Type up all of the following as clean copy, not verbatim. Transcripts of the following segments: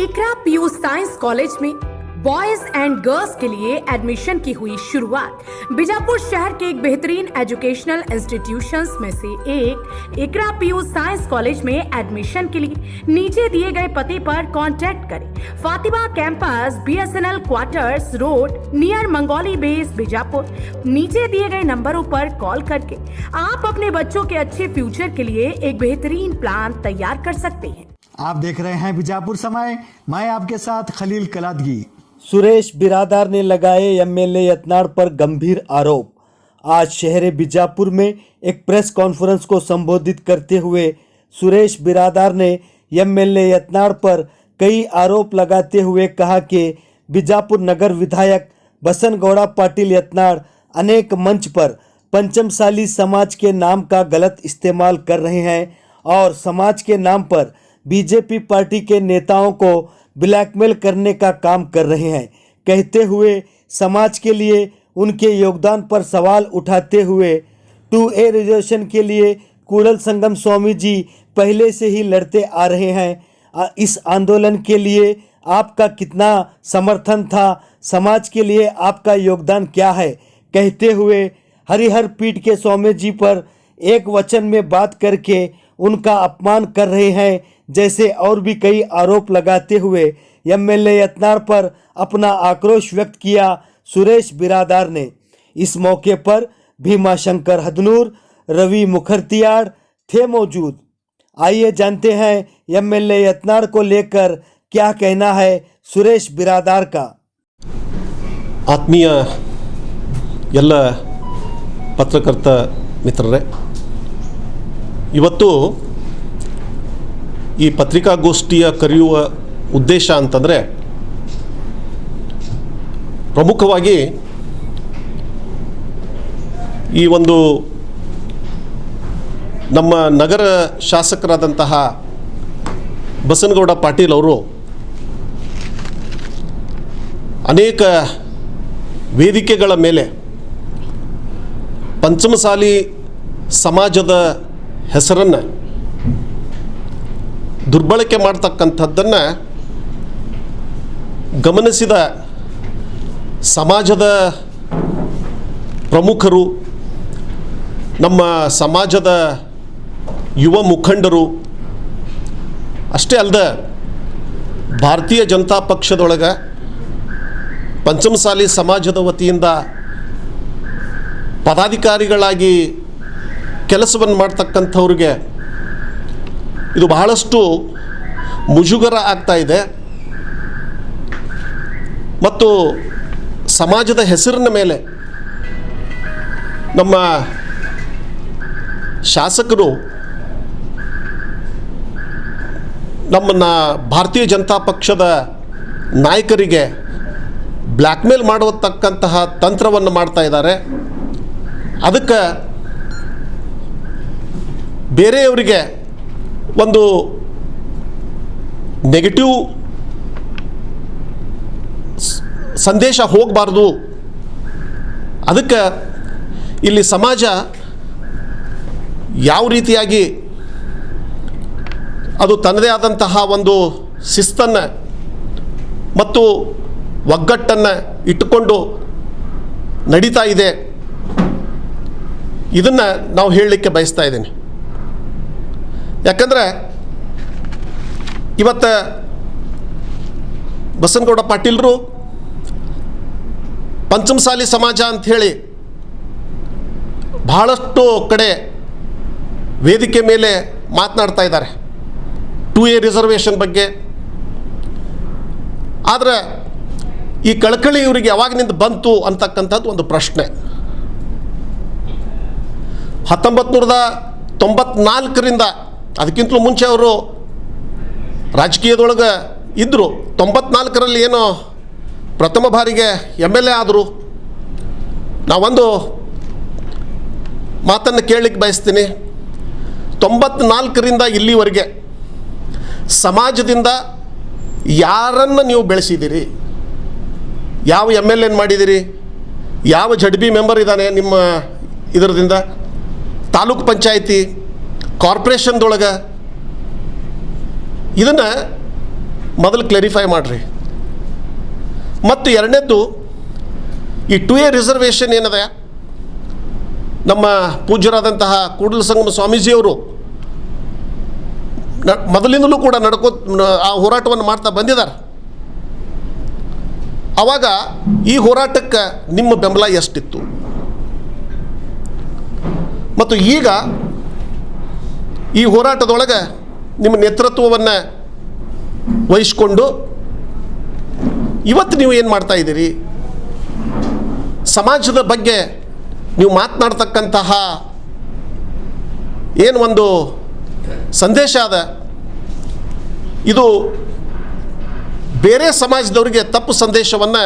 इकरा PU science college में boys and girls के लिए एडमिशन की हुई शुरुआत। बीजापुर शहर के एक बेहतरीन एजुकेशनल इंस्टीट्यूशंस में से एक इकरा पीयू साइंस कॉलेज में एडमिशन के लिए नीचे दिए गए पते पर कांटेक्ट करें। Fatima campus, BSNL quarters road, near Mangoli base, Bijapur. नीचे दिए गए नंबरों पर कॉल करके आप अपने बच्चों के अच्छे फ्यूचर के लिए एक बेहतरीन प्लान तैयार कर सकते हैं। आप देख रहे हैं बीजापुर समय, मैं आपके साथ खलील कलादगी। सुरेश बिरादार ने लगाए एमएलए यत्नाड़ पर गंभीर आरोप। आज शहर बीजापुर में एक प्रेस कॉन्फ्रेंस को संबोधित करते हुए सुरेश बिरादार ने एमएलए यत्नाड़ पर कई आरोप लगाते हुए कहा कि बीजापुर नगर विधायक बसनगौड़ा पाटिल यत्नाड़ अनेक मंच पर पंचमसाली समाज के नाम का गलत इस्तेमाल कर रहे हैं और समाज के नाम पर बीजेपी पार्टी के नेताओं को ब्लैकमेल करने का काम कर रहे हैं। कहते हुए समाज के लिए उनके योगदान पर सवाल उठाते हुए 2A रिजर्वेशन के लिए कूड़ल संगम स्वामी जी पहले से ही लड़ते आ रहे हैं। इस आंदोलन के लिए आपका कितना समर्थन था, समाज के लिए आपका योगदान क्या है, कहते हुए हरिहर पीठ के स्वामी जी पर एक वचन में बात करके उनका अपमान कर रहे हैं, जैसे और भी कई आरोप लगाते हुए एमएलए यत्नाड़ पर अपना आक्रोश व्यक्त किया सुरेश बिरादार ने। इस मौके पर भीमा शंकर हदनूर, रवि मुखर्तियाड़ थे मौजूद। आइए जानते हैं एमएलए यत्नाड़ को लेकर क्या कहना है सुरेश बिरादार का। आत्मीय ಎಲ್ಲ ಪತ್ರಕರ್ತ ಮಿತ್ರರೇ, ಇವತ್ತು ಈ ಪತ್ರಿಕಾಗೋಷ್ಠಿಯ ಕರೆಯುವ ಉದ್ದೇಶ ಅಂತಂದರೆ ಪ್ರಮುಖವಾಗಿ ಈ ಒಂದು ನಮ್ಮ ನಗರ ಶಾಸಕರಾದಂತಹ ಬಸನಗೌಡ ಪಾಟೀಲ್ ಅವರು ಅನೇಕ ವೇದಿಕೆಗಳ ಮೇಲೆ ಪಂಚಮಸಾಲಿ ಸಮಾಜದ ಹೆಸರನ್ನು ದುರ್ಬಳಕೆ ಮಾಡ್ತಕ್ಕಂಥದ್ದನ್ನು ಗಮನಿಸಿದ ಸಮಾಜದ ಪ್ರಮುಖರು, ನಮ್ಮ ಸಮಾಜದ ಯುವ ಮುಖಂಡರು ಅಷ್ಟೇ ಅಲ್ಲದೆ ಭಾರತೀಯ ಜನತಾ ಪಕ್ಷದೊಳಗೆ ಪಂಚಮಸಾಲಿ ಸಮಾಜದ ವತಿಯಿಂದ ಪದಾಧಿಕಾರಿಗಳಾಗಿ ಕೆಲಸವನ್ನು ಮಾಡ್ತಕ್ಕಂಥವ್ರಿಗೆ ಇದು ಬಹಳಷ್ಟು ಮುಜುಗರ ಆಗ್ತಾ ಇದೆ ಮತ್ತು ಸಮಾಜದ ಹೆಸರಿನ ಮೇಲೆ ನಮ್ಮ ಶಾಸಕರು ನಮ್ಮನ್ನು ಭಾರತೀಯ ಜನತಾ ಪಕ್ಷದ ನಾಯಕರಿಗೆ ಬ್ಲ್ಯಾಕ್ಮೇಲ್ ಮಾಡತಕ್ಕಂತಹ ತಂತ್ರವನ್ನು ಮಾಡ್ತಾ ಇದ್ದಾರೆ. ಅದಕ್ಕೆ ಬೇರೆಯವರಿಗೆ ಒಂದು ನೆಗೆಟಿವ್ ಸಂದೇಶ ಹೋಗಬಾರ್ದು. ಅದಕ್ಕೆ ಇಲ್ಲಿ ಸಮಾಜ ಯಾವ ರೀತಿಯಾಗಿ ಅದು ತನ್ನದೇ ಆದಂತಹ ಒಂದು ಶಿಸ್ತನ್ನು ಮತ್ತು ಒಗ್ಗಟ್ಟನ್ನು ಇಟ್ಟುಕೊಂಡು ನಡೀತಾ ಇದೆ, ಇದನ್ನು ನಾವು ಹೇಳಲಿಕ್ಕೆ ಬಯಸ್ತಾ ಇದ್ದೀನಿ. ಯಾಕಂದರೆ ಇವತ್ತು ಬಸನಗೌಡ ಪಾಟೀಲರು ಪಂಚಮಸಾಲಿ ಸಮಾಜ ಅಂಥೇಳಿ ಬಹಳಷ್ಟು ಕಡೆ ವೇದಿಕೆ ಮೇಲೆ ಮಾತನಾಡ್ತಾ ಇದ್ದಾರೆ 2A ರಿಸರ್ವೇಷನ್ ಬಗ್ಗೆ. ಆದರೆ ಈ ಕಳಕಳಿ ಇವರಿಗೆ ಯಾವಾಗಿನಿಂದ ಬಂತು ಅಂತಕ್ಕಂಥದ್ದು ಒಂದು ಪ್ರಶ್ನೆ. 1994ರಿಂದ ಅದಕ್ಕಿಂತಲೂ ಮುಂಚೆ ಅವರು ರಾಜಕೀಯದೊಳಗೆ ಇದ್ದರು. 94ರಲ್ಲಿ ಏನೋ ಪ್ರಥಮ ಬಾರಿಗೆ MLA ಆದರು. ನಾವೊಂದು ಮಾತನ್ನು ಕೇಳಲಿಕ್ಕೆ ಬಯಸ್ತೀನಿ. 94ರಿಂದ ಇಲ್ಲಿವರೆಗೆ ಸಮಾಜದಿಂದ ಯಾರನ್ನು ನೀವು ಬೆಳೆಸಿದ್ದೀರಿ? ಯಾವ MLA ಮಾಡಿದ್ದೀರಿ? ಯಾವ ZB ಮೆಂಬರ್ ಇದ್ದಾನೆ ನಿಮ್ಮ ಇದರದಿಂದ? ತಾಲೂಕು ಪಂಚಾಯಿತಿ, ಕಾರ್ಪೊರೇಷನ್ದೊಳಗೆ ಇದನ್ನು ಮೊದಲು ಕ್ಲಾರಿಫೈ ಮಾಡಿರಿ. ಮತ್ತು ಎರಡನೇದ್ದು, ಈ 2A ರಿಸರ್ವೇಷನ್ ಏನಿದೆ, ನಮ್ಮ ಪೂಜ್ಯರಾದಂತಹ ಕೂಡಲ ಸಂಗಮ ಸ್ವಾಮೀಜಿಯವರು ಮೊದಲಿಂದಲೂ ಕೂಡ ಆ ಹೋರಾಟವನ್ನು ಮಾಡ್ತಾ ಬಂದಿದ್ದಾರೆ. ಆವಾಗ ಈ ಹೋರಾಟಕ್ಕೆ ನಿಮ್ಮ ಬೆಂಬಲ ಎಷ್ಟಿತ್ತು? ಮತ್ತು ಈಗ ಈ ಹೋರಾಟದೊಳಗೆ ನಿಮ್ಮ ನೇತೃತ್ವವನ್ನು ವಹಿಸ್ಕೊಂಡು ಇವತ್ತು ನೀವು ಏನು ಮಾಡ್ತಾ ಇದ್ದೀರಿ? ಸಮಾಜದ ಬಗ್ಗೆ ನೀವು ಮಾತನಾಡ್ತಕ್ಕಂತಹ ಏನು ಒಂದು ಸಂದೇಶ ಅದ, ಇದು ಬೇರೆ ಸಮಾಜದವರಿಗೆ ತಪ್ಪು ಸಂದೇಶವನ್ನು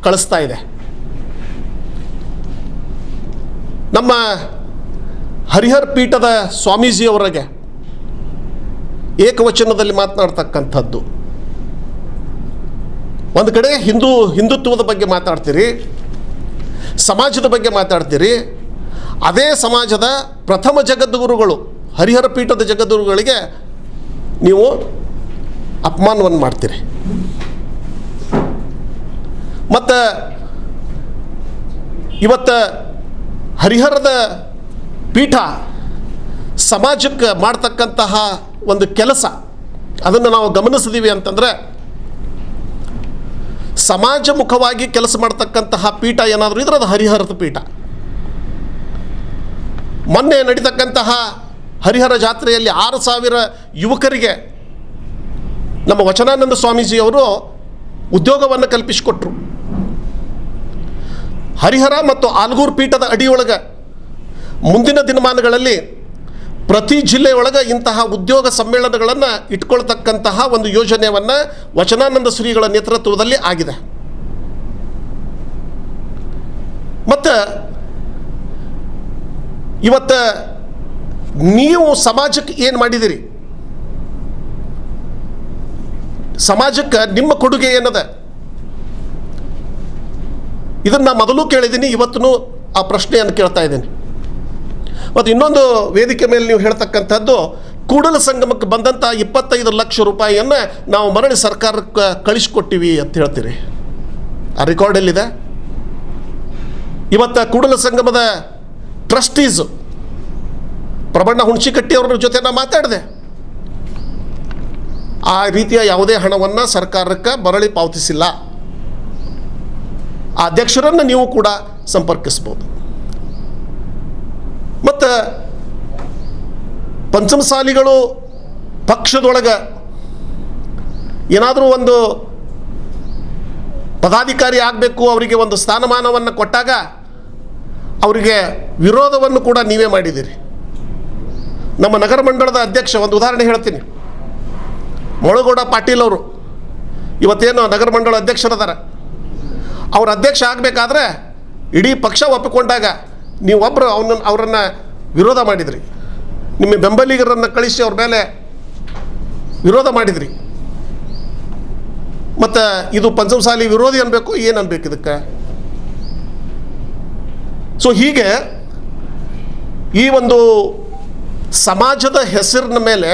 ಕಳಿಸ್ತಾ ಇದೆ. ನಮ್ಮ ಹರಿಹರ ಪೀಠದ ಸ್ವಾಮೀಜಿಯವರಿಗೆ ಏಕವಚನದಲ್ಲಿ ಮಾತನಾಡ್ತಕ್ಕಂಥದ್ದು. ಒಂದು ಕಡೆ ಹಿಂದುತ್ವದ ಬಗ್ಗೆ ಮಾತಾಡ್ತೀರಿ, ಸಮಾಜದ ಬಗ್ಗೆ ಮಾತಾಡ್ತೀರಿ. ಅದೇ ಸಮಾಜದ ಪ್ರಥಮ ಜಗದ್ಗುರುಗಳು ಹರಿಹರ ಪೀಠದ ಜಗದ್ಗುರುಗಳಿಗೆ ನೀವು ಅಪಮಾನವನ್ನು ಮಾಡ್ತೀರಿ. ಮತ್ತು ಇವತ್ತು ಹರಿಹರದ ಪೀಠ ಸಮಾಜಕ್ಕೆ ಮಾಡ್ತಕ್ಕಂತಹ ಒಂದು ಕೆಲಸ, ಅದನ್ನು ನಾವು ಗಮನಿಸಿದ್ದೀವಿ ಅಂತಂದರೆ, ಸಮಾಜಮುಖವಾಗಿ ಕೆಲಸ ಮಾಡ್ತಕ್ಕಂತಹ ಪೀಠ ಏನಾದರೂ ಇದ್ರೆ ಅದು ಹರಿಹರದ ಪೀಠ. ಮೊನ್ನೆ ನಡೀತಕ್ಕಂತಹ ಹರಿಹರ ಜಾತ್ರೆಯಲ್ಲಿ 6,000 ಯುವಕರಿಗೆ ನಮ್ಮ ವಚನಾನಂದ ಸ್ವಾಮೀಜಿಯವರು ಉದ್ಯೋಗವನ್ನು ಕಲ್ಪಿಸಿಕೊಟ್ರು. ಹರಿಹರ ಮತ್ತು ಆಲ್ಗೂರು ಪೀಠದ ಅಡಿಯೊಳಗೆ ಮುಂದಿನ ದಿನಮಾನಗಳಲ್ಲಿ ಪ್ರತಿ ಜಿಲ್ಲೆಯೊಳಗೆ ಇಂತಹ ಉದ್ಯೋಗ ಸಮ್ಮೇಳನಗಳನ್ನು ಇಟ್ಕೊಳ್ತಕ್ಕಂತಹ ಒಂದು ಯೋಜನೆಯನ್ನು ವಚನಾನಂದ ಶ್ರೀಗಳ ನೇತೃತ್ವದಲ್ಲಿ ಆಗಿದೆ. ಮತ್ತು ಇವತ್ತು ನೀವು ಸಮಾಜಕ್ಕೆ ಏನು ಮಾಡಿದಿರಿ? ಸಮಾಜಕ್ಕೆ ನಿಮ್ಮ ಕೊಡುಗೆ ಏನದ? ಇದನ್ನು ಮೊದಲು ಕೇಳಿದ್ದೀನಿ, ಇವತ್ತೂ ಆ ಪ್ರಶ್ನೆಯನ್ನು ಕೇಳ್ತಾ ಇದ್ದೀನಿ. ಮತ್ತು ಇನ್ನೊಂದು ವೇದಿಕೆ ಮೇಲೆ ನೀವು ಹೇಳ್ತಕ್ಕಂಥದ್ದು, ಕೂಡಲ ಸಂಗಮಕ್ಕೆ ಬಂದಂಥ 25 ಲಕ್ಷ ರೂಪಾಯಿಯನ್ನು ನಾವು ಮರಳಿ ಸರ್ಕಾರಕ್ಕೆ ಕಳಿಸ್ಕೊಟ್ಟಿವಿ ಅಂತ ಹೇಳ್ತೀರಿ. ಆ ರೆಕಾರ್ಡ್ ಎಲ್ಲಿದೆ? ಇವತ್ತು ಕೂಡಲ ಸಂಗಮದ ಟ್ರಸ್ಟೀಸು ಪ್ರಬಣ್ಣ ಹುಣಸಿಕಟ್ಟಿ ಅವ್ರ ಜೊತೆ ನಾನು ಮಾತಾಡಿದೆ. ಆ ರೀತಿಯ ಯಾವುದೇ ಹಣವನ್ನು ಸರ್ಕಾರಕ್ಕೆ ಮರಳಿ ಪಾವತಿಸಿಲ್ಲ. ಆ ಅಧ್ಯಕ್ಷರನ್ನು ನೀವು ಕೂಡ ಸಂಪರ್ಕಿಸ್ಬೋದು. ಮತ್ತು ಪಂಚಮಸಾಲಿಗಳು ಪಕ್ಷದೊಳಗೆ ಏನಾದರೂ ಒಂದು ಪದಾಧಿಕಾರಿ ಆಗಬೇಕು, ಅವರಿಗೆ ಒಂದು ಸ್ಥಾನಮಾನವನ್ನು ಕೊಟ್ಟಾಗ ಅವರಿಗೆ ವಿರೋಧವನ್ನು ಕೂಡ ನೀವೇ ಮಾಡಿದ್ದೀರಿ. ನಮ್ಮ ನಗರ ಮಂಡಳದ ಅಧ್ಯಕ್ಷ, ಒಂದು ಉದಾಹರಣೆ ಹೇಳ್ತೀನಿ, ಮೊಳಗೌಡ ಪಾಟೀಲ್ ಅವರು ಇವತ್ತೇನು ನಗರ ಮಂಡಳ ಅಧ್ಯಕ್ಷರದಾರ, ಅವ್ರ ಅಧ್ಯಕ್ಷ ಆಗಬೇಕಾದ್ರೆ ಇಡೀ ಪಕ್ಷ ಒಪ್ಪಿಕೊಂಡಾಗ ನೀವೊಬ್ಬರು ಅವರನ್ನು ವಿರೋಧ ಮಾಡಿದ್ರಿ. ನಿಮ್ಮ ಬೆಂಬಲಿಗರನ್ನು ಕಳಿಸಿ ಅವ್ರ ಮೇಲೆ ವಿರೋಧ ಮಾಡಿದ್ರಿ. ಮತ್ತು ಇದು ಪಂಚಮಸಾಲಿ ವಿರೋಧಿ ಅನ್ಬೇಕು, ಏನು ಅನ್ಬೇಕು ಇದಕ್ಕೆ? ಸೊ ಹೀಗೆ ಈ ಒಂದು ಸಮಾಜದ ಹೆಸರಿನ ಮೇಲೆ,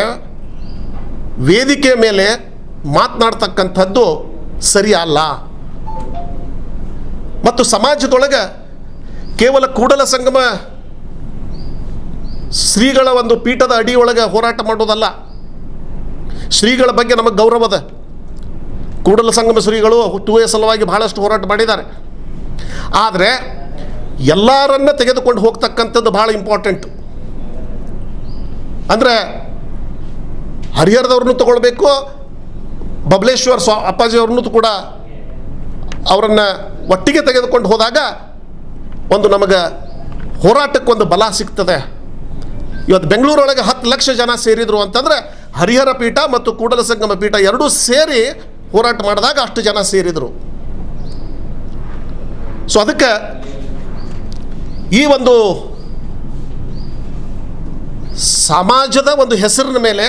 ವೇದಿಕೆ ಮೇಲೆ ಮಾತನಾಡ್ತಕ್ಕಂಥದ್ದು ಸರಿಯಲ್ಲ. ಮತ್ತು ಸಮಾಜದೊಳಗೆ ಕೇವಲ ಕೂಡಲ ಸಂಗಮ ಶ್ರೀಗಳ ಒಂದು ಪೀಠದ ಅಡಿಯೊಳಗೆ ಹೋರಾಟ ಮಾಡೋದಲ್ಲ. ಶ್ರೀಗಳ ಬಗ್ಗೆ ನಮಗೆ ಗೌರವದ. ಕೂಡಲ ಸಂಗಮ ಶ್ರೀಗಳು 2A ಸಲುವಾಗಿ ಬಹಳಷ್ಟು ಹೋರಾಟ ಮಾಡಿದ್ದಾರೆ. ಆದರೆ ಎಲ್ಲರನ್ನ ತೆಗೆದುಕೊಂಡು ಹೋಗ್ತಕ್ಕಂಥದ್ದು ಭಾಳ ಇಂಪಾರ್ಟೆಂಟು. ಅಂದರೆ ಹರಿಹರದವ್ರನ್ನೂ ತಗೊಳ್ಬೇಕು, ಬಬಲೇಶ್ವರ ಅಪ್ಪಾಜಿಯವ್ರನ್ನೂ ಕೂಡ ಅವರನ್ನು ಒಟ್ಟಿಗೆ ತೆಗೆದುಕೊಂಡು ಹೋದಾಗ ಒಂದು ನಮಗೆ ಹೋರಾಟಕ್ಕೆ ಒಂದು ಬಲ ಸಿಗ್ತದೆ. ಇವತ್ತು ಬೆಂಗಳೂರೊಳಗೆ 10 ಲಕ್ಷ ಜನ ಸೇರಿದರು ಅಂತಂದರೆ ಹರಿಹರ ಪೀಠ ಮತ್ತು ಕೂಡಲ ಸಂಗಮ ಪೀಠ ಎರಡೂ ಸೇರಿ ಹೋರಾಟ ಮಾಡಿದಾಗ ಅಷ್ಟು ಜನ ಸೇರಿದರು. ಸೊ ಅದಕ್ಕೆ ಈ ಒಂದು ಸಮಾಜದ ಒಂದು ಹೆಸರಿನ ಮೇಲೆ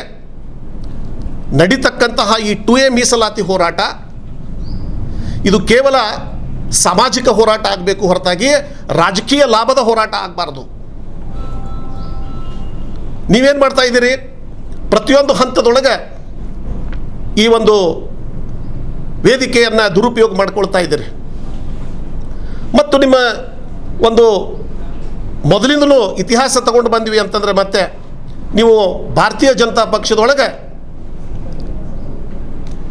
ನಡೀತಕ್ಕಂತಹ ಈ 2A ಮೀಸಲಾತಿ ಹೋರಾಟ ಇದು ಕೇವಲ ಸಾಮಾಜಿಕ ಹೋರಾಟ ಆಗಬೇಕು ಹೊರತಾಗಿ ರಾಜಕೀಯ ಲಾಭದ ಹೋರಾಟ ಆಗಬಾರ್ದು. ನೀವೇನು ಮಾಡ್ತಾ ಇದ್ದೀರಿ? ಪ್ರತಿಯೊಂದು ಹಂತದೊಳಗೆ ಈ ಒಂದು ವೇದಿಕೆಯನ್ನು ದುರುಪಯೋಗ ಮಾಡ್ಕೊಳ್ತಾ ಇದ್ದೀರಿ. ಮತ್ತು ನಿಮ್ಮ ಒಂದು ಮೊದಲಿಂದಲೂ ಇತಿಹಾಸ ತಗೊಂಡು ಬಂದ್ವಿ ಅಂತಂದರೆ ಮತ್ತೆ ನೀವು ಭಾರತೀಯ ಜನತಾ ಪಕ್ಷದೊಳಗೆ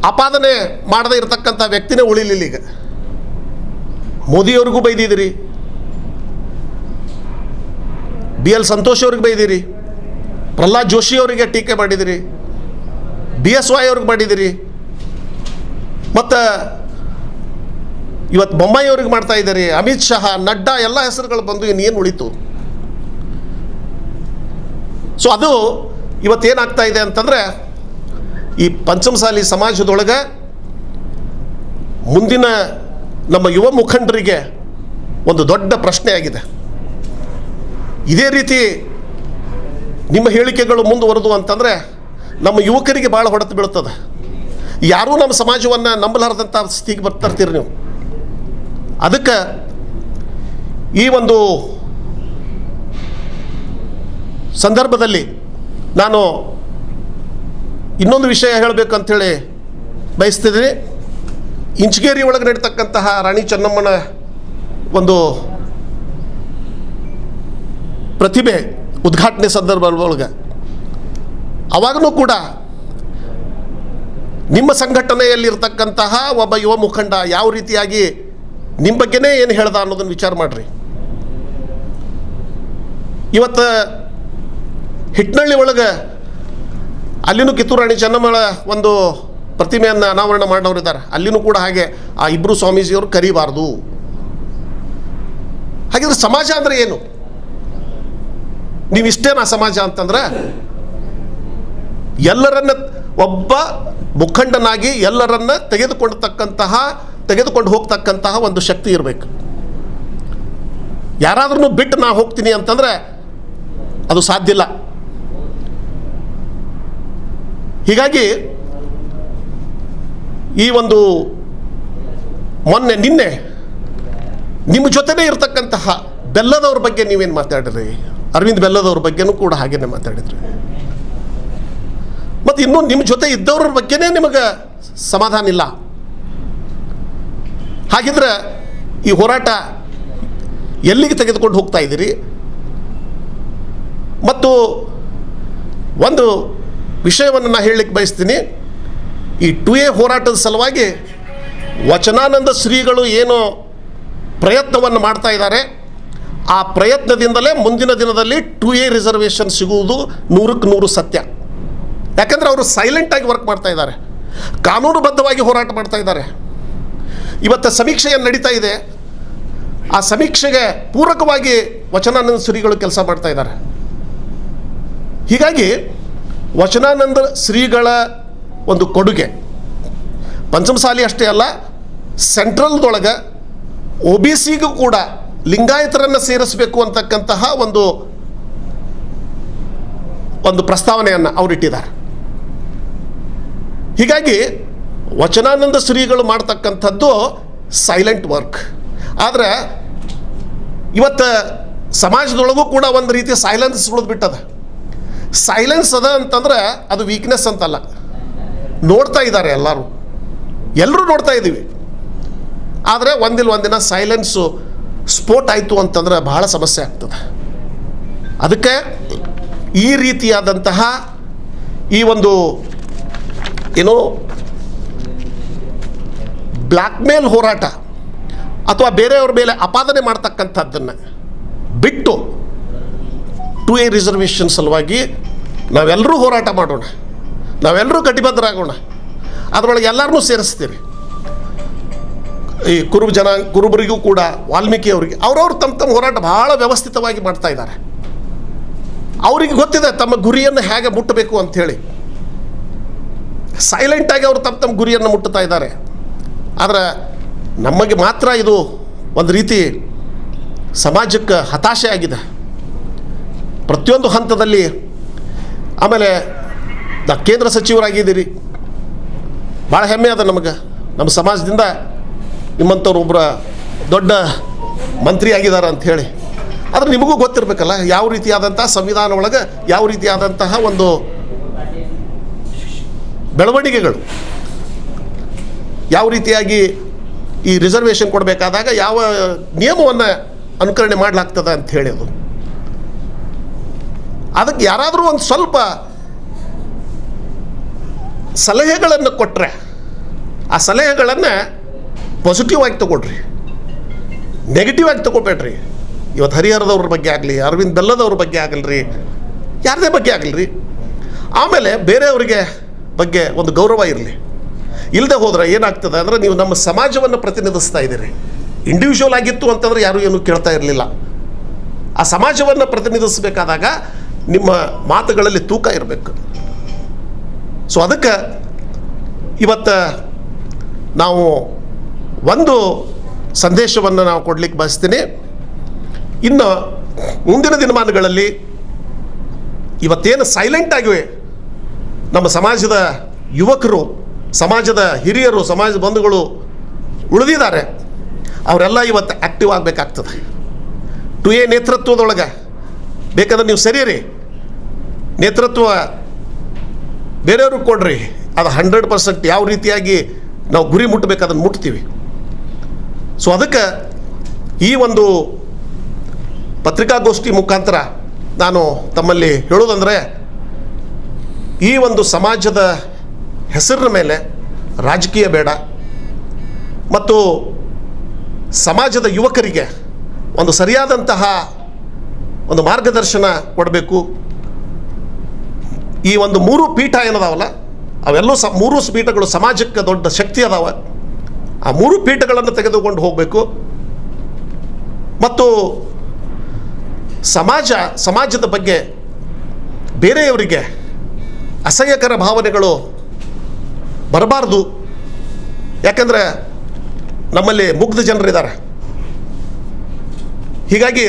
ಆಪಾದನೆ ಮಾಡದೇ ಇರತಕ್ಕಂಥ ವ್ಯಕ್ತಿನೇ ಉಳಿಲಿಲ್ಲ. ಈಗ ಮೋದಿಯವ್ರಿಗೂ ಬೈದಿದ್ದೀರಿ, BL ಸಂತೋಷ್ ಅವ್ರಿಗೆ ಬೈದಿರಿ, ಪ್ರಹ್ಲಾದ್ ಜೋಶಿ ಅವರಿಗೆ ಟೀಕೆ ಮಾಡಿದಿರಿ, BSY ಅವ್ರಿಗೆ ಮಾಡಿದಿರಿ, ಮತ್ತು ಇವತ್ತು ಬೊಮ್ಮಾಯಿ ಅವ್ರಿಗೆ ಮಾಡ್ತಾ ಇದ್ದಾರೆ, ಅಮಿತ್ ಶಾ, ನಡ್ಡಾ ಎಲ್ಲ ಹೆಸರುಗಳು ಬಂದು ಇನ್ನೇನು ಉಳಿತು. ಸೊ ಅದು ಇವತ್ತೇನಾಗ್ತಾ ಇದೆ ಅಂತಂದರೆ ಈ ಪಂಚಮಸಾಲಿ ಸಮಾಜದೊಳಗೆ ಮುಂದಿನ ನಮ್ಮ ಯುವ ಮುಖಂಡರಿಗೆ ಒಂದು ದೊಡ್ಡ ಪ್ರಶ್ನೆ ಆಗಿದೆ. ಇದೇ ರೀತಿ ನಿಮ್ಮ ಹೇಳಿಕೆಗಳು ಮುಂದುವರೆದು ಅಂತಂದರೆ ನಮ್ಮ ಯುವಕರಿಗೆ ಭಾಳ ಹೊಡೆತು ಬೀಳ್ತದೆ. ಯಾರೂ ನಮ್ಮ ಸಮಾಜವನ್ನು ನಂಬಲಾರದಂಥ ಸ್ಥಿತಿಗೆ ಬರ್ತಾರ್ತೀರಿ ನೀವು. ಅದಕ್ಕೆ ಈ ಒಂದು ಸಂದರ್ಭದಲ್ಲಿ ನಾನು ಇನ್ನೊಂದು ವಿಷಯ ಹೇಳಬೇಕಂಥೇಳಿ ಬಯಸ್ತಿದ್ದೀನಿ. ಇಂಚಗೇರಿ ಒಳಗೆ ನಡೀತಕ್ಕಂತಹ ರಾಣಿ ಚೆನ್ನಮ್ಮನ ಒಂದು ಪ್ರತಿಭೆ ಉದ್ಘಾಟನೆ ಸಂದರ್ಭದೊಳಗೆ ಅವಾಗಲೂ ಕೂಡ ನಿಮ್ಮ ಸಂಘಟನೆಯಲ್ಲಿರ್ತಕ್ಕಂತಹ ಒಬ್ಬ ಯುವ ಮುಖಂಡ ಯಾವ ರೀತಿಯಾಗಿ ನಿಮ್ಮ ಬಗ್ಗೆನೇ ಏನು ಹೇಳ್ದ ಅನ್ನೋದನ್ನು ವಿಚಾರ ಮಾಡಿರಿ. ಇವತ್ತು ಹಿಟ್ನಳ್ಳಿ ಒಳಗೆ ಅಲ್ಲಿನೂ ಕಿತ್ತೂರು ರಾಣಿ ಚೆನ್ನಮ್ಮಳ ಒಂದು ಪ್ರತಿಮೆಯನ್ನು ಅನಾವರಣ ಮಾಡೋರಿದ್ದಾರೆ. ಅಲ್ಲಿನೂ ಕೂಡ ಹಾಗೆ ಆ ಇಬ್ಬರು ಸ್ವಾಮೀಜಿಯವರು ಕರೀಬಾರ್ದು. ಹಾಗಿದ್ರೆ ಸಮಾಜ ಅಂದರೆ ಏನು? ನೀವಿಷ್ಟೇನಾ ಸಮಾಜ ಅಂತಂದ್ರೆ ಎಲ್ಲರನ್ನ ಒಬ್ಬ ಮುಖಂಡನಾಗಿ ಎಲ್ಲರನ್ನ ತೆಗೆದುಕೊಂಡು ಹೋಗ್ತಕ್ಕಂತಹ ಒಂದು ಶಕ್ತಿ ಇರಬೇಕು. ಯಾರಾದ್ರೂ ಬಿಟ್ಟು ನಾ ಹೋಗ್ತೀನಿ ಅಂತಂದ್ರೆ ಅದು ಸಾಧ್ಯ ಇಲ್ಲ. ಹೀಗಾಗಿ ಈ ಒಂದು ನಿನ್ನೆ ನಿಮ್ಮ ಜೊತೆನೇ ಇರತಕ್ಕಂತಹ ಬೆಲ್ಲದವ್ರ ಬಗ್ಗೆ ನೀವೇನು ಮಾತಾಡಿದ್ರಿ? ಅರವಿಂದ್ ಬೆಲ್ಲದವ್ರ ಬಗ್ಗೆನೂ ಕೂಡ ಹಾಗೇನೆ ಮಾತಾಡಿದ್ರಿ. ಮತ್ತು ಇನ್ನೂ ನಿಮ್ಮ ಜೊತೆ ಇದ್ದವ್ರ ಬಗ್ಗೆನೇ ನಿಮಗೆ ಸಮಾಧಾನ ಇಲ್ಲ. ಹಾಗಿದ್ರೆ ಈ ಹೋರಾಟ ಎಲ್ಲಿಗೆ ತೆಗೆದುಕೊಂಡು ಹೋಗ್ತಾ ಇದ್ದೀರಿ? ಮತ್ತು ಒಂದು ವಿಷಯವನ್ನು ನಾನು ಹೇಳಲಿಕ್ಕೆ ಬಯಸ್ತೀನಿ. ಈ 2A ಹೋರಾಟದ ಸಲುವಾಗಿ ವಚನಾನಂದ ಶ್ರೀಗಳು ಏನು ಪ್ರಯತ್ನವನ್ನು ಮಾಡ್ತಾ ಇದ್ದಾರೆ, ಆ ಪ್ರಯತ್ನದಿಂದಲೇ ಮುಂದಿನ ದಿನದಲ್ಲಿ 2A ರಿಸರ್ವೇಷನ್ ಸಿಗುವುದು 100% ಸತ್ಯ. ಯಾಕಂದರೆ ಅವರು ಸೈಲೆಂಟಾಗಿ ವರ್ಕ್ ಮಾಡ್ತಾ ಇದ್ದಾರೆ, ಕಾನೂನುಬದ್ಧವಾಗಿ ಹೋರಾಟ ಮಾಡ್ತಾ ಇದ್ದಾರೆ. ಇವತ್ತು ಸಮೀಕ್ಷೆಯನ್ನು ನಡೀತಾ ಇದೆ, ಆ ಸಮೀಕ್ಷೆಗೆ ಪೂರಕವಾಗಿ ವಚನಾನಂದ ಶ್ರೀಗಳು ಕೆಲಸ ಮಾಡ್ತಾ ಇದ್ದಾರೆ. ಹೀಗಾಗಿ ವಚನಾನಂದ ಶ್ರೀಗಳ ಒಂದು ಕೊಡುಗೆ ಪಂಚಮಸಾಲಿ ಅಷ್ಟೇ ಅಲ್ಲ, ಸೆಂಟ್ರಲ್ದೊಳಗೆ OBCಗೂ ಕೂಡ ಲಿಂಗಾಯತರನ್ನು ಸೇರಿಸಬೇಕು ಅಂತಕ್ಕಂತಹ ಒಂದು ಪ್ರಸ್ತಾವನೆಯನ್ನು ಅವರಿಟ್ಟಿದ್ದಾರೆ. ಹೀಗಾಗಿ ವಚನಾನಂದ ಶ್ರೀಗಳು ಮಾಡ್ತಕ್ಕಂಥದ್ದು ಸೈಲೆಂಟ್ ವರ್ಕ್. ಆದರೆ ಇವತ್ತು ಸಮಾಜದೊಳಗೂ ಕೂಡ ಒಂದು ರೀತಿ ಸೈಲೆನ್ಸ್ ಉಳಿದ್ಬಿಟ್ಟದ. ಸೈಲೆನ್ಸ್ ಅದ ಅಂತಂದ್ರೆ ಅದು ವೀಕ್ನೆಸ್ ಅಂತಲ್ಲ. ನೋಡ್ತಾ ಇದ್ದಾರೆ ಎಲ್ಲರೂ ನೋಡ್ತಾ ಇದ್ದೀವಿ. ಆದರೆ ಒಂದಿನ ಸೈಲೆನ್ಸು ಸ್ಫೋಟ್ ಆಯಿತು ಅಂತಂದ್ರೆ ಬಹಳ ಸಮಸ್ಯೆ ಆಗ್ತದೆ. ಅದಕ್ಕೆ ಈ ರೀತಿಯಾದಂತಹ ಈ ಒಂದು ಏನು ಬ್ಲ್ಯಾಕ್ ಮೇಲ್ ಹೋರಾಟ ಅಥವಾ ಬೇರೆಯವ್ರ ಮೇಲೆ ಅಪಾದನೆ ಮಾಡ್ತಕ್ಕಂಥದ್ದನ್ನು ಬಿಟ್ಟು 2A ರಿಸರ್ವೇಷನ್ ಸಲುವಾಗಿ ನಾವೆಲ್ಲರೂ ಹೋರಾಟ ಮಾಡೋಣ, ನಾವೆಲ್ಲರೂ ಕಟಿಬದ್ಧರಾಗೋಣ. ಅದರೊಳಗೆ ಎಲ್ಲರನ್ನೂ ಸೇರಿಸ್ತೀರಿ. ಈ ಕುರುಬರಿಗೂ ಕೂಡ ವಾಲ್ಮೀಕಿ ಅವರಿಗೆ ಅವ್ರವ್ರು ತಮ್ಮ ಹೋರಾಟ ಭಾಳ ವ್ಯವಸ್ಥಿತವಾಗಿ ಮಾಡ್ತಾ ಇದ್ದಾರೆ. ಅವರಿಗೆ ಗೊತ್ತಿದೆ ತಮ್ಮ ಗುರಿಯನ್ನು ಹೇಗೆ ಮುಟ್ಟಬೇಕು ಅಂಥೇಳಿ. ಸೈಲೆಂಟಾಗಿ ಅವರು ತಮ್ಮ ಗುರಿಯನ್ನು ಮುಟ್ಟುತ್ತಾ ಇದ್ದಾರೆ. ಆದರೆ ನಮಗೆ ಮಾತ್ರ ಇದು ಒಂದು ರೀತಿ ಸಮಾಜಕ್ಕೆ ಹತಾಶೆ ಆಗಿದೆ ಪ್ರತಿಯೊಂದು ಹಂತದಲ್ಲಿ. ಆಮೇಲೆ ಕೇಂದ್ರ ಸಚಿವರಾಗಿದ್ದೀರಿ, ಭಾಳ ಹೆಮ್ಮೆ ಅದ ನಮಗೆ. ನಮ್ಮ ಸಮಾಜದಿಂದ ನಿಮ್ಮಂಥವ್ರು ಒಬ್ಬರ ದೊಡ್ಡ ಮಂತ್ರಿ ಆಗಿದ್ದಾರೆ ಅಂಥೇಳಿ. ಆದರೆ ನಿಮಗೂ ಗೊತ್ತಿರಬೇಕಲ್ಲ ಯಾವ ರೀತಿಯಾದಂಥ ಸಂವಿಧಾನ ಒಳಗೆ ಯಾವ ರೀತಿಯಾದಂತಹ ಒಂದು ಬೆಳವಣಿಗೆಗಳು. ಯಾವ ರೀತಿಯಾಗಿ ಈ ರಿಸರ್ವೇಷನ್ ಕೊಡಬೇಕಾದಾಗ ಯಾವ ನಿಯಮವನ್ನು ಅನುಕರಣೆ ಮಾಡಲಾಗ್ತದೆ ಅಂತ ಹೇಳಿ ಅದಕ್ಕೆ ಯಾರಾದರೂ ಒಂದು ಸ್ವಲ್ಪ ಸಲಹೆಗಳನ್ನು ಕೊಟ್ಟರೆ ಆ ಸಲಹೆಗಳನ್ನು ಪಾಸಿಟಿವ್ ಆಗಿ ತಗೊಳ್ರಿ, ನೆಗೆಟಿವ್ ಆಗಿ ತಗೊಬೇಡ್ರಿ. ಇವತ್ತು ಹರಿಹರದವ್ರ ಬಗ್ಗೆ ಆಗಲಿ, ಅರವಿಂದ್ ಬೆಲ್ಲದವ್ರ ಬಗ್ಗೆ ಆಗಲ್ರಿ, ಯಾರದೇ ಬಗ್ಗೆ ಆಗಲ್ರಿ, ಆಮೇಲೆ ಬೇರೆಯವರಿಗೆ ಬಗ್ಗೆ ಒಂದು ಗೌರವ ಇರಲಿ. ಇಲ್ಲದೆ ಹೋದರೆ ಏನಾಗ್ತದೆ ಅಂದರೆ ನೀವು ನಮ್ಮ ಸಮಾಜವನ್ನು ಪ್ರತಿನಿಧಿಸ್ತಾ ಇದ್ದೀರಿ. ಇಂಡಿವಿಜುವಲ್ ಆಗಿತ್ತು ಅಂತಂದರೆ ಯಾರೂ ಏನೂ ಕೇಳ್ತಾ ಇರಲಿಲ್ಲ. ಆ ಸಮಾಜವನ್ನು ಪ್ರತಿನಿಧಿಸಬೇಕಾದಾಗ ನಿಮ್ಮ ಮಾತುಗಳಲ್ಲಿ ತೂಕ ಇರಬೇಕು. ಸೊ ಅದಕ್ಕೆ ಇವತ್ತು ನಾವು ಒಂದು ಸಂದೇಶವನ್ನು ನಾವು ಕೊಡಲಿಕ್ಕೆ ಬಯಸ್ತೀನಿ. ಇನ್ನು ಮುಂದಿನ ದಿನಮಾನಗಳಲ್ಲಿ ಇವತ್ತೇನು ಸೈಲೆಂಟಾಗಿವೆ ನಮ್ಮ ಸಮಾಜದ ಯುವಕರು, ಸಮಾಜದ ಹಿರಿಯರು, ಸಮಾಜ ಬಂಧುಗಳು ಉಳಿದಿದ್ದಾರೆ, ಅವರೆಲ್ಲ ಇವತ್ತು ಆ್ಯಕ್ಟಿವ್ ಆಗಬೇಕಾಗ್ತದೆ. 2A ನೇತೃತ್ವದೊಳಗೆ ಬೇಕಾದ್ರೆ ನೀವು ಸರಿಯರಿ, ನೇತೃತ್ವ ಬೇರೆಯವ್ರಿಗೆ ಕೊಡ್ರಿ, ಅದು 100% ಯಾವ ರೀತಿಯಾಗಿ ನಾವು ಗುರಿ ಮುಟ್ಟಬೇಕು ಅದನ್ನು ಮುಟ್ತೀವಿ. ಸೊ ಅದಕ್ಕೆ ಈ ಒಂದು ಪತ್ರಿಕಾಗೋಷ್ಠಿ ಮುಖಾಂತರ ನಾನು ತಮ್ಮಲ್ಲಿ ಹೇಳೋದಂದರೆ, ಈ ಒಂದು ಸಮಾಜದ ಹೆಸರಿನ ಮೇಲೆ ರಾಜಕೀಯ ಬೇಡ ಮತ್ತು ಸಮಾಜದ ಯುವಕರಿಗೆ ಒಂದು ಸರಿಯಾದಂತಹ ಒಂದು ಮಾರ್ಗದರ್ಶನ ಕೊಡಬೇಕು. ಈ ಒಂದು 3 ಪೀಠ ಏನದಾವಲ್ಲ ಅವೆಲ್ಲೂ 3 ಪೀಠಗಳು ಸಮಾಜಕ್ಕೆ ದೊಡ್ಡ ಶಕ್ತಿ ಅದಾವ. ಆ 3 ಪೀಠಗಳನ್ನು ತೆಗೆದುಕೊಂಡು ಹೋಗಬೇಕು ಮತ್ತು ಸಮಾಜದ ಬಗ್ಗೆ ಬೇರೆಯವರಿಗೆ ಅಸಹ್ಯಕರ ಭಾವನೆಗಳು ಬರಬಾರ್ದು. ಯಾಕಂದರೆ ನಮ್ಮಲ್ಲಿ ಮುಗ್ಧ ಜನರಿದ್ದಾರೆ. ಹೀಗಾಗಿ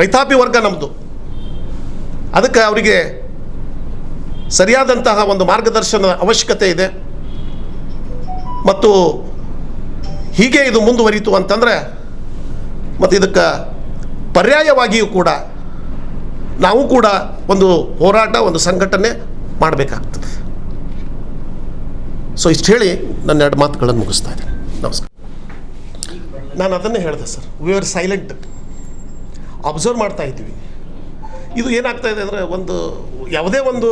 ರೈತಾಪಿ ವರ್ಗ ನಮ್ಮದು. ಅದಕ್ಕೆ ಅವರಿಗೆ ಸರಿಯಾದಂತಹ ಒಂದು ಮಾರ್ಗದರ್ಶನದ ಅವಶ್ಯಕತೆ ಇದೆ. ಮತ್ತು ಹೀಗೆ ಇದು ಮುಂದುವರಿತು ಅಂತಂದರೆ ಮತ್ತು ಇದಕ್ಕೆ ಪರ್ಯಾಯವಾಗಿಯೂ ಕೂಡ ನಾವು ಕೂಡ ಒಂದು ಹೋರಾಟ, ಒಂದು ಸಂಘಟನೆ ಮಾಡಬೇಕಾಗ್ತದೆ. ಸೊ ಇಷ್ಟು ಹೇಳಿ ನನ್ನ 2 ಮಾತುಗಳನ್ನು ಮುಗಿಸ್ತಾ ಇದ್ದೇನೆ. ನಮಸ್ಕಾರ. ನಾನು ಅದನ್ನೇ ಹೇಳಿದೆ sir, we are silent, observe ಮಾಡ್ತಾ ಇದ್ದೀವಿ. ಇದು ಏನಾಗ್ತಾ ಇದೆ ಅಂದರೆ, ಯಾವುದೇ ಒಂದು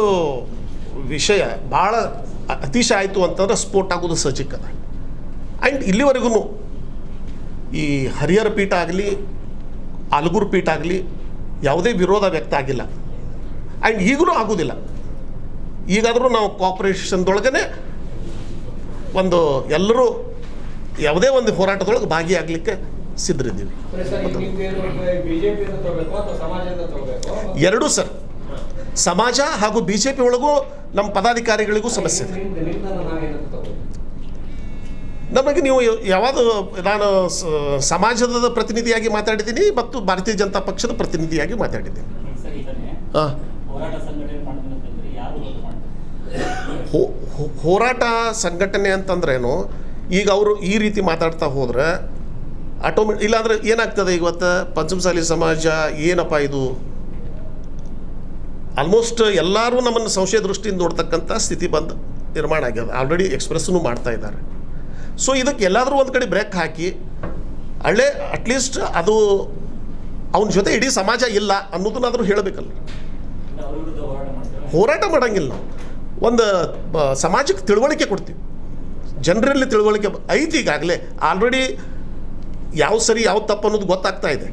ವಿಷಯ ಭಾಳ ಅತಿಶಯ ಆಯಿತು ಅಂತಂದ್ರೆ ಸ್ಫೋಟ ಆಗೋದು ಸಜ್ಜಿಕ್ಕದ. ಆ್ಯಂಡ್ ಇಲ್ಲಿವರೆಗೂ ಈ ಹರಿಹರ ಪೀಠ ಆಗಲಿ, ಆಲಗೂರು ಪೀಠ ಆಗಲಿ ಯಾವುದೇ ವಿರೋಧ ವ್ಯಕ್ತ ಆಗಿಲ್ಲ. ಆ್ಯಂಡ್ ಈಗಲೂ ಆಗೋದಿಲ್ಲ. ಈಗಾದರೂ ನಾವು ಕೋಆಪರೇಷನ್ದೊಳಗೇ ಒಂದು ಎಲ್ಲರೂ ಯಾವುದೇ ಒಂದು ಹೋರಾಟದೊಳಗೆ ಭಾಗಿಯಾಗಲಿಕ್ಕೆ ಸಿದ್ಧರಿದ್ದೀವಿ. ಎರಡೂ ಸರ್, ಸಮಾಜ ಹಾಗೂ BJP ಒಳಗೂ ನಮ್ಮ ಪದಾಧಿಕಾರಿಗಳಿಗೂ ಸಮಸ್ಯೆ ಇದೆ. ನಮಗೆ ನೀವು ಯಾವುದು, ನಾನು ಸಮಾಜದ ಪ್ರತಿನಿಧಿಯಾಗಿ ಮಾತಾಡಿದ್ದೀನಿ ಮತ್ತು ಭಾರತೀಯ ಜನತಾ ಪಕ್ಷದ ಪ್ರತಿನಿಧಿಯಾಗಿ ಮಾತಾಡಿದ್ದೀನಿ. ಹಾಂ, ಹೋರಾಟ ಸಂಘಟನೆ ಅಂತಂದ್ರೇನು, ಈಗ ಅವರು ಈ ರೀತಿ ಮಾತಾಡ್ತಾ ಹೋದ್ರೆ ಇಲ್ಲಾಂದ್ರೆ ಏನಾಗ್ತದೆ, ಇವತ್ತು ಪಂಚಮಸಾಲಿ ಸಮಾಜ ಏನಪ್ಪ ಇದು, ಆಲ್ಮೋಸ್ಟ್ ಎಲ್ಲರೂ ನಮ್ಮನ್ನು ಸಂಶಯ ದೃಷ್ಟಿಯಿಂದ ನೋಡ್ತಕ್ಕಂಥ ಸ್ಥಿತಿ ನಿರ್ಮಾಣ ಆಗ್ಯದ. ಆಲ್ರೆಡಿ ಎಕ್ಸ್ಪ್ರೆಸ್ಸೂ ಮಾಡ್ತಾ ಇದ್ದಾರೆ. ಸೊ ಇದಕ್ಕೆ ಎಲ್ಲಾದರೂ ಒಂದು ಕಡೆ ಬ್ರೇಕ್ ಹಾಕಿ ಅಟ್ಲೀಸ್ಟ್ ಅದು ಅವನ ಜೊತೆ ಇಡೀ ಸಮಾಜ ಇಲ್ಲ ಅನ್ನೋದನ್ನಾದರೂ ಹೇಳಬೇಕಲ್ಲ. ಹೋರಾಟ ಮಾಡೋಂಗಿಲ್ಲ ನಾವು, ಒಂದು ಸಮಾಜಕ್ಕೆ ತಿಳುವಳಿಕೆ ಕೊಡ್ತೀವಿ, ಜನರಲ್ಲಿ ತಿಳುವಳಿಕೆ ಐತಿ. ಈಗಾಗಲೇ ಆಲ್ರೆಡಿ ಯಾವ ಸರಿ ಯಾವ ತಪ್ಪು ಅನ್ನೋದು ಗೊತ್ತಾಗ್ತಾ ಇದೆ.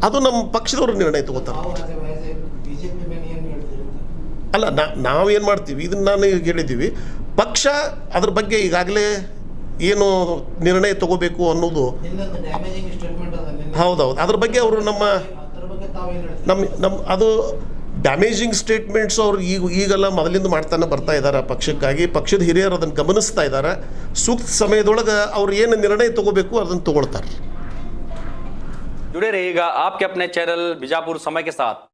ಅದು ನಮ್ಮ ಪಕ್ಷದವರು ನಿರ್ಣಯ ತಗೋತಾರೆ. ಅಲ್ಲ, ನಾವೇನು ಮಾಡ್ತೀವಿ, ಇದನ್ನು ನಾನು ಹೇಳಿದ್ದೀವಿ, ಪಕ್ಷ ಅದ್ರ ಬಗ್ಗೆ ಈಗಾಗಲೇ ಏನು ನಿರ್ಣಯ ತಗೋಬೇಕು ಅನ್ನೋದು. ಹೌದೌದು, ಅದ್ರ ಬಗ್ಗೆ ಅವರು ನಮ್ಮ ಅದು ಡ್ಯಾಮೇಜಿಂಗ್ ಸ್ಟೇಟ್ಮೆಂಟ್ಸ್ ಅವರು ಈಗೆಲ್ಲ ಮೊದಲಿಂದ ಮಾಡ್ತಾನೆ ಬರ್ತಾ ಇದ್ದಾರೆ. ಪಕ್ಷಕ್ಕಾಗಿ ಪಕ್ಷದ ಹಿರಿಯರು ಅದನ್ನು ಗಮನಿಸ್ತಾ ಇದ್ದಾರೆ. ಸೂಕ್ತ ಸಮಯದೊಳಗೆ ಅವ್ರು ಏನು ನಿರ್ಣಯ ತಗೋಬೇಕು ಅದನ್ನು ತಗೊಳ್ತಾರೆ. जुड़े रहिएगा आपके अपने चैनल बीजापुर समय के साथ।